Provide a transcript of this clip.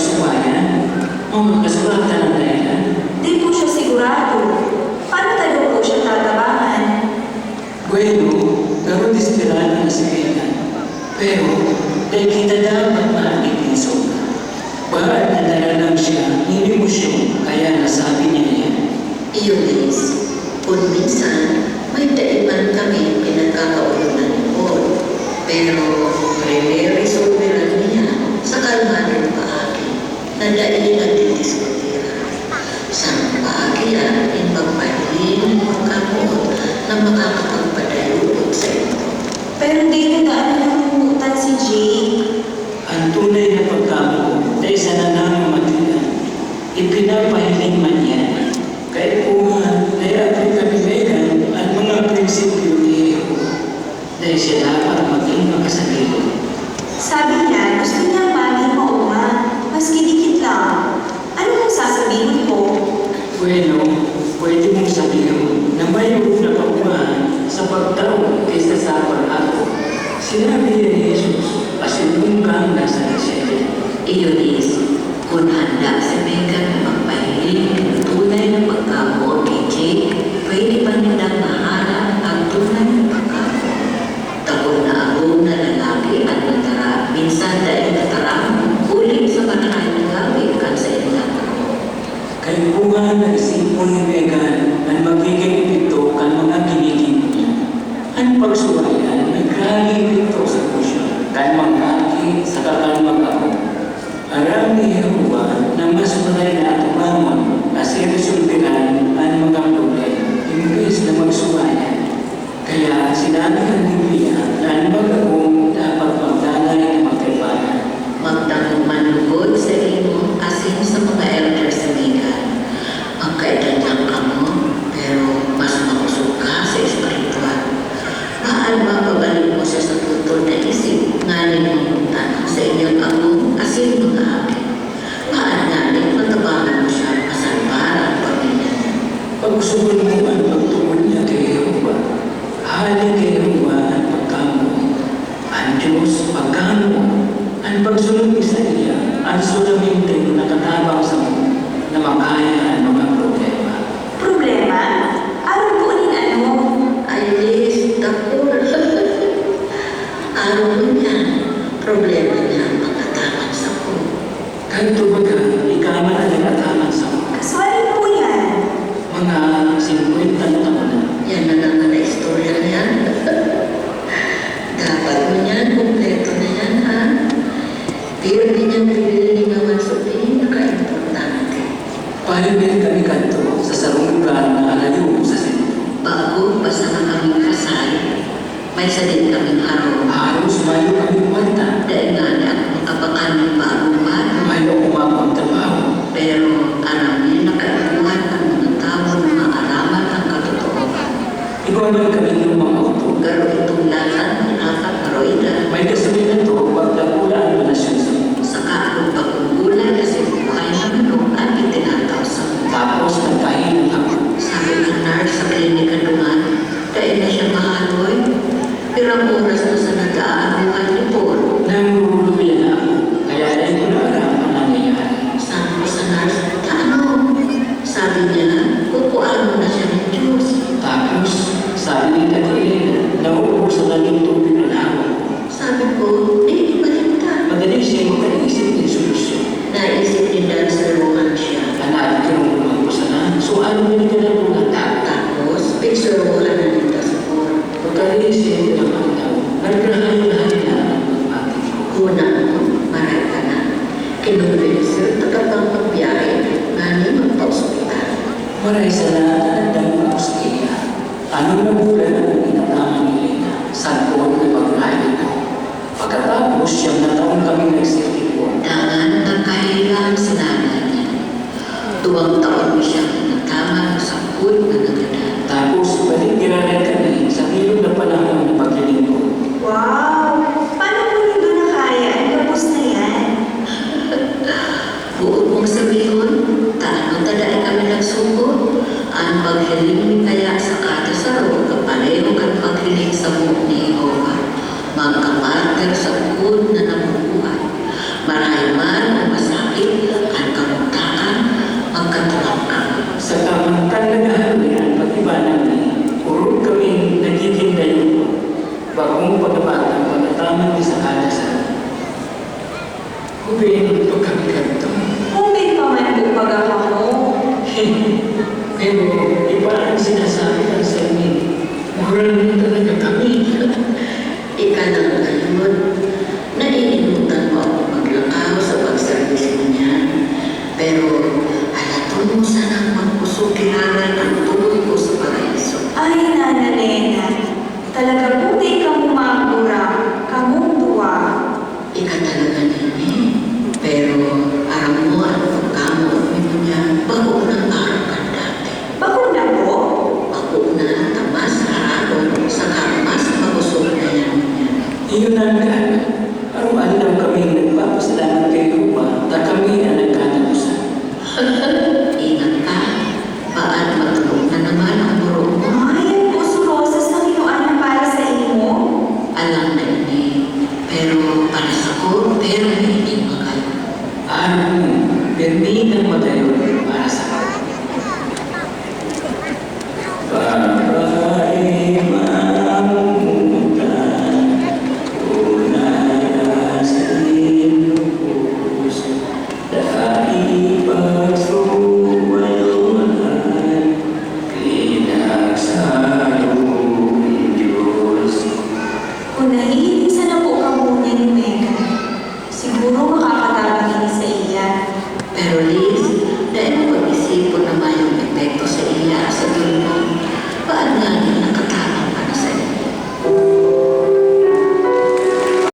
magsubayan? O magkasulatan ng dahilan? Di po siya sigurado. Paano tayo po siya tatabangan? Bueno, garo desperado na si Kailan. Pero, dahil kita dapat maakit sobra. Bakit nadala lang siya ng emosyon, kaya nasabi niya yan. Iyon is, kung minsan, may taipan kami pinagkakaulan ni Paul. Pero, re-resolve lang niya sa kalmahan paagi na dahil nagdidiskutira. Sa paagian, ipagpahiling ng pagkamuot na makakapagpadayuot sa ito. Pero hindi na nakalimutan si Jay. Ang tunay na pagkamo dahil sa nanang matilan, ipinapahiling man yan. Kahit po nga, nai-apit kami Megan ang mga prinsipyo ni Yehova. Dahil siya dapat maging makasagilo. Sabi niya, gusto niya maging mauman. Maski dikit lang. Ano kung sasabihin ko? Bueno, pwede mong sabihin na may na paumahan sa pagtao kaysa sa pag-ako. Sinabi ni Jesus, pasinong kang nasa desierto. Iyon is, kung handa si Megan na magpahiling ng tunay na pagkamo kay Jay, pwede pa nilang maharap ang tunay na pagkamo. Takot na agong na lalaki at natara, minsan dahil natarang, ulit sa kanay na gawin kan sa ilang ako. Kay bunga na isipon ni Megan ang magiging epekto kan mga ginigin niya. Ang pagsuwayan, nagkali epekto sa kusyon, kan mag-aki sa kakang mag-ako. Aram ni Yehova na mas malay na atubangon kasi resolveran ang mga problema, imbes na magsuwayan. Kaya sinabi ng Biblia na ang mag-akong dapat magdalay ng magkaibahan. Magtanong manlugod sa imo asin sa mga elders sa Megan. Magkaitanang ka mo, pero mas makusog ka sa espiritual. Paano mapabalik mo siya sa tutol na isip ngayon mong tanong sa inyong among asin mga akin? Paano ngayon matabangan mo siya masalbar ang pamilya niya? Pagsugon mo ang pagtungkol niya kay Yehova, hali kay Yehova ang pagkamo. Ang Diyos pagkamo, ang pagsunod sa iya, ang sulamitin na katabang sa mo na makaya ang mga problema. Problema? Araw po ni ano? Ayos, tapos. Araw mo niya, problema niya ang pagkataman sa ko. Kanto baga, ikaman ang nagkataman sa mo. Kaswali po yan. Mga 50 taon na. Yan na lang na istorya na yan. Dapat mo niyan, kompleto na yan, ha? Pero di niyang pinili naman sa pinaka-importante. Pahingin kami kanto sa sarong lugar na alayo sa sino. Bago basta na kami kasal, may sadin kaming araw. Halos mayo kami kumanta. Dahil nga na ako makapakan ng bagong bago. Mayo kumapang trabaho. Pero alam niya nakaipuhan ang mga tao ng mga araman ng katotohanan. Ikaw naman kami ng mga auto. Garo itong lahat ng apat na roida. May kasabihan to, pagdakula ang manasyon sa mo. Saka ang pagkukulay kasi buhay na manong at itinataw sa mga. Tapos nagkahilang ako. Sabi ng nurse sa klinika naman, dahil na siya mahaloy. Pirang oras na sa nagdaan buhay ni Paul. Namuruluyan na ako. Kaya dahil ko na alam ang nangyayari. Sabi ko sa nurse, ano? Sabi niya, kukuhaan mo na siya ng Diyos. Tapos, sabi ni Tati Elena, naupo sa kanyang tubig na hawak ko. Sabi ko, di ibalita. Madali siya makaisip ng solusyon. Naisip ni Dan sa ruangan siya. Hanapin ka ng mga kusanan. So, ano mo ka na mga Tapos, pinsuruhan na nito sa Paul. pagkaisip ng mga tao, nagkahayo-hayo na ang pagpapit ko. Una mo, maray ka na. Kinumbinsin, takapang pagbiyahe, ngani magpausukitan. Maray sa lahat ng Australia. Ano na bulan ang inataman ni Elena? Saan ko ang napaglayan ko? Pagkatapos, siyang na taon kami nagsirtipon. Dangan ng kahilangan sa nanay niya. 2 taon mo siyang nagtama sa food na nagadan. Tapos, balik ginanay kami sa bilog na panahon ng paglilingkod. Wow! Paano po nito nakaya? Ang kapos na yan. Buod mong sabihin, taano tadaan kami nagsuko? Ang paghiling kaya sa kata sa roon, kapareho kang paghiling sa buong ni Yehova. Magkapartner sa food na nabubuhay. para sa ko, pero hindi magayon. Ano, permi ng magayon